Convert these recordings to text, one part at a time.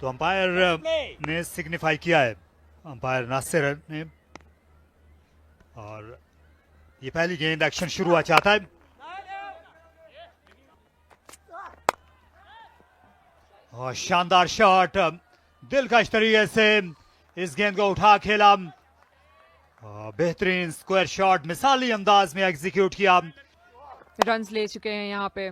तो अंपायर ने सिग्निफाई किया है, अंपायर नासिर ने, और ये पहली गेंद एक्शन शुरू हुआ चाहता है। और शानदार शॉट, दिलकश तरीके से इस गेंद को उठा खेला, बेहतरीन स्क्वायर शॉट मिसाली अंदाज में एग्जीक्यूट किया। रन्स ले चुके हैं यहाँ पे,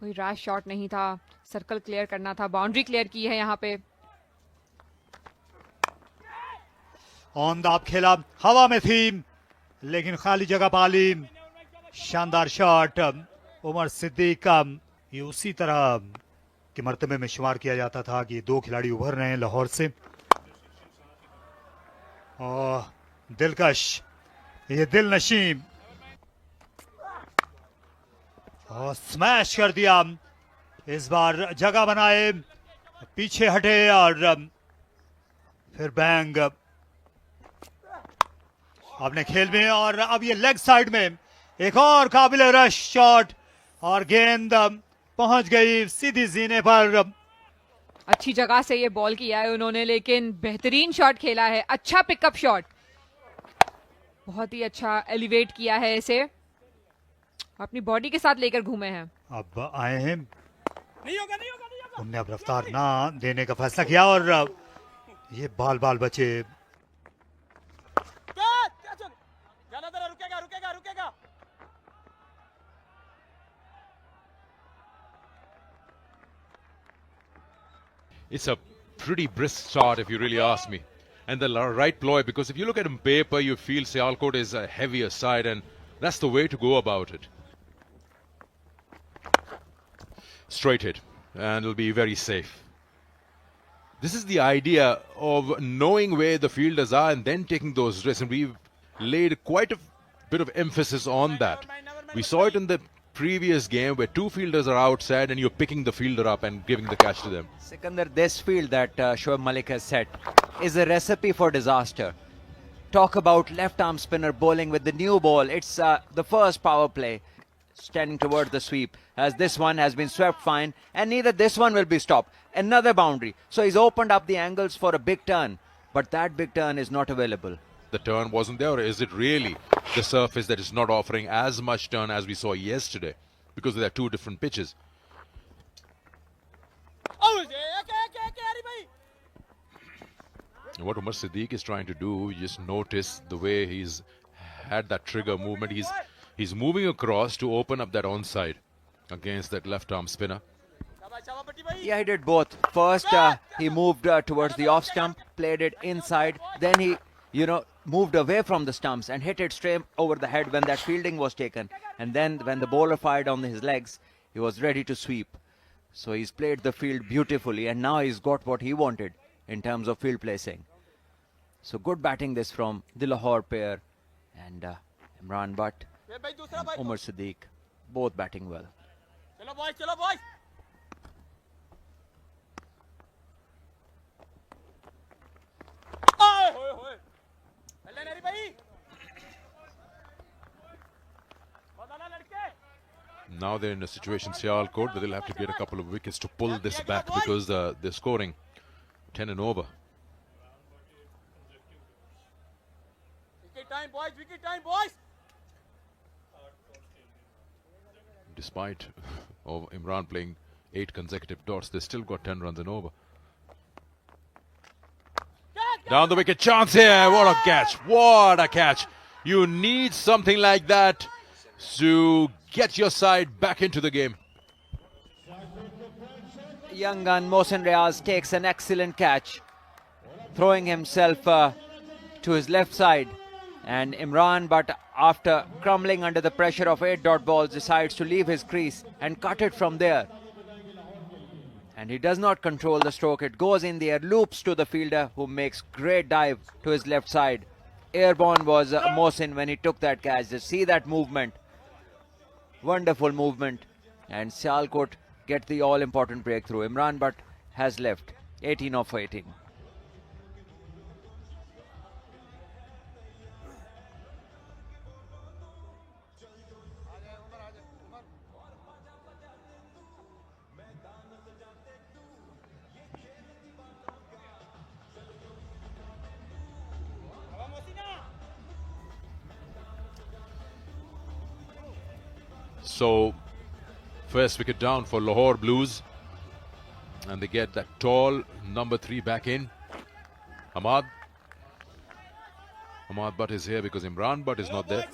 कोई रैश शॉट नहीं था, सर्कल क्लियर करना था, बाउंड्री क्लियर की है यहाँ पे। ऑन दाब खेला, हवा में थी लेकिन खाली जगह पाली। शानदार शॉट उमर सिद्दीक का, ये उसी तरह के मर्तबे में शुमार किया जाता था कि दो खिलाड़ी उभर रहे हैं लाहौर से। और दिलकश, ये दिल नशीं, और स्मैश कर दिया। इस बार जगह बनाए, पीछे हटे और फिर बैंग अपने खेल में। और अब ये लेग साइड में एक और काबिल रश शॉट, और गेंद पहुंच गई सीधी जीने पर। अच्छी जगह से ये बॉल किया है उन्होंने, लेकिन बेहतरीन शॉट खेला है, अच्छा पिकअप शॉट, बहुत ही अच्छा एलिवेट किया है इसे, अपनी बॉडी के साथ लेकर घूमे हैं। अब आए हैं, उनने अब रफ्तार ना देने का फैसला किया और ये बाल बाल बचे। It's a pretty brisk start if you really ask me. And the right ploy, because if you look at on paper, you feel Sialkot is a heavier side, and that's the way to go about it. Straight hit, and it'll be very safe. This is the idea of knowing where the fielders are and then taking those risks, and we've laid quite a bit of emphasis on that. We saw it in the previous game where two fielders are outside and you're picking the fielder up and giving the catch to them. Sikandar, this field that Shoaib Malik has set is a recipe for disaster. Talk about left arm spinner bowling with the new ball. It's the first power play standing towards the sweep, as this one has been swept fine, and neither this one will be stopped. Another boundary. So he's opened up the angles for a big turn, but that big turn is not available. The turn wasn't there, or is it really the surface that is not offering as much turn as we saw yesterday, because there are two different pitches? What Umar Siddiq is trying to do, you just notice the way he's had that trigger movement. He's moving across to open up that onside against that left arm spinner. Yeah, he did both. First, he moved towards the off stump, played it inside. Then he, moved away from the stumps and hit it straight over the head when that fielding was taken. And then when the bowler fired on his legs, he was ready to sweep. So he's played the field beautifully, and now he's got what he wanted in terms of field placing. So good batting this from the Lahore pair, and Imran Butt and Umar Siddiq, both batting well. Now they're in a situation, Sialkot, where they'll have to get a couple of wickets to pull this back, because they're scoring 10 and over. Wicket time, boys. Despite Imran playing 8 consecutive dots, they still got 10 runs and over. Down the wicket, chance here. What a catch. What a catch. You need something like that to get your side back into the game. Young gun Mohsin Riaz takes an excellent catch, throwing himself to his left side. And Imran, but after crumbling under the pressure of 8 dot balls, decides to leave his crease and cut it from there. And he does not control the stroke. It goes in the air, loops to the fielder, who makes great dive to his left side. Airborne was Mohsin when he took that catch. Just see that movement. Wonderful movement. And Sialkot get the all-important breakthrough. Imran Butt has left 18 of 18. So, first wicket down for Lahore Blues. And they get that tall number 3 back in. Ahmad Butt is here because Imran Butt is not there.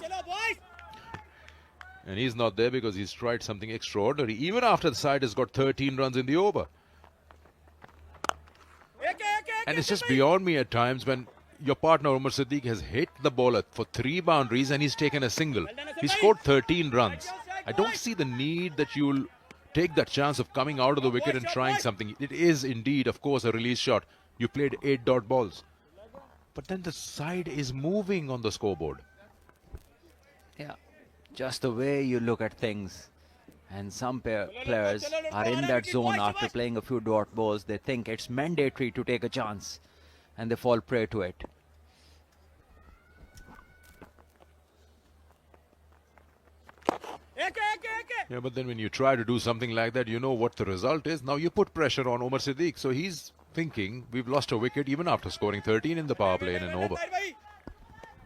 And he's not there because he's tried something extraordinary. Even after the side has got 13 runs in the over. And it's just beyond me at times when your partner Umar Siddique has hit the ball for 3 boundaries and he's taken a single. He scored 13 runs. I don't see the need that you'll take that chance of coming out of the wicket and trying something. It is indeed, of course, a release shot. You played 8 dot balls. But then the side is moving on the scoreboard. Yeah, just the way you look at things. And some players are in that zone after playing a few dot balls. They think it's mandatory to take a chance. And they fall prey to it. Yeah, but then when you try to do something like that, you know what the result is. Now you put pressure on Umar Siddique. So he's thinking we've lost a wicket even after scoring 13 in the power play in an over.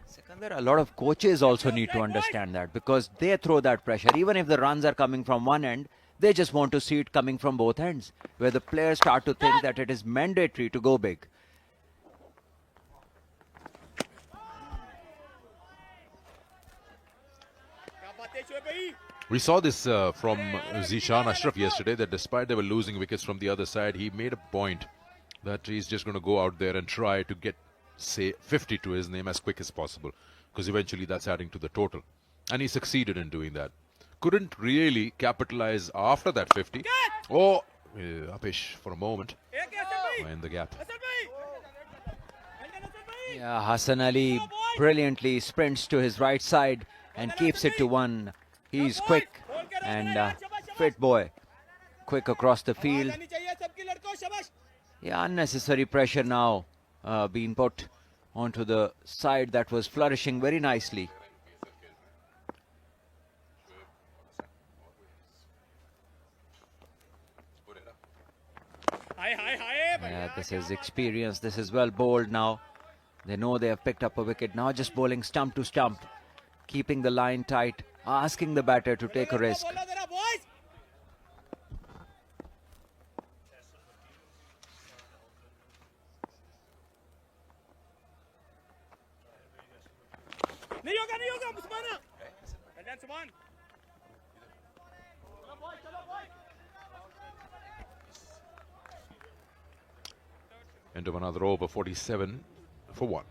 Sikandar, a lot of coaches also need to understand that because they throw that pressure. Even if the runs are coming from one end, they just want to see it coming from both ends. Where the players start to think that it is mandatory to go big. We saw this from Zishan Ashraf yesterday, that despite they were losing wickets from the other side, he made a point that he's just going to go out there and try to get, say, 50 to his name as quick as possible, because eventually that's adding to the total. And he succeeded in doing that. Couldn't really capitalize after that 50. Oh, Apish for a moment in the gap. Yeah, Hassan Ali brilliantly sprints to his right side and keeps it to 1. He's quick and fit boy. Quick across the field. Yeah, unnecessary pressure now being put onto the side that was flourishing very nicely. Yeah, this is experience. This is well bowled now. They know they have picked up a wicket. Now just bowling stump to stump. Keeping the line tight. Asking the batter to take a risk. End of another over, 47 for 1.